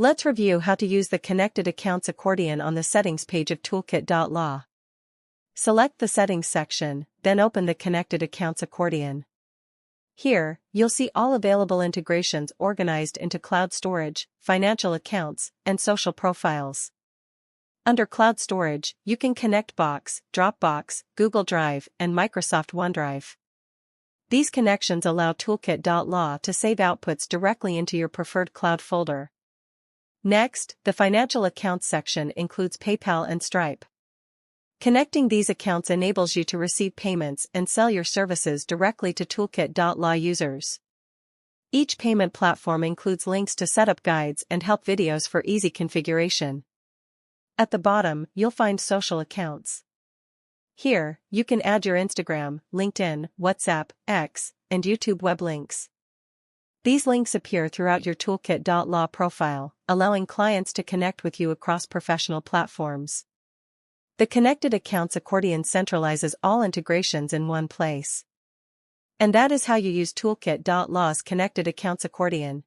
Let's review how to use the Connected Accounts accordion on the Settings page of Toolkit.law. Select the Settings section, then open the Connected Accounts accordion. Here, you'll see all available integrations organized into cloud storage, financial accounts, and social profiles. Under Cloud Storage, you can connect Box, Dropbox, Google Drive, and Microsoft OneDrive. These connections allow Toolkit.law to save outputs directly into your preferred cloud folder. Next, the Financial Accounts section includes PayPal and Stripe. Connecting these accounts enables you to receive payments and sell your services directly to Toolkit.law users. Each payment platform includes links to setup guides and help videos for easy configuration. At the bottom, you'll find social accounts. Here, you can add your Instagram, LinkedIn, WhatsApp, X, and YouTube web links. These links appear throughout your Toolkit.law profile, allowing clients to connect with you across professional platforms. The Connected Accounts accordion centralizes all integrations in one place. And that is how you use Toolkit.law's Connected Accounts accordion.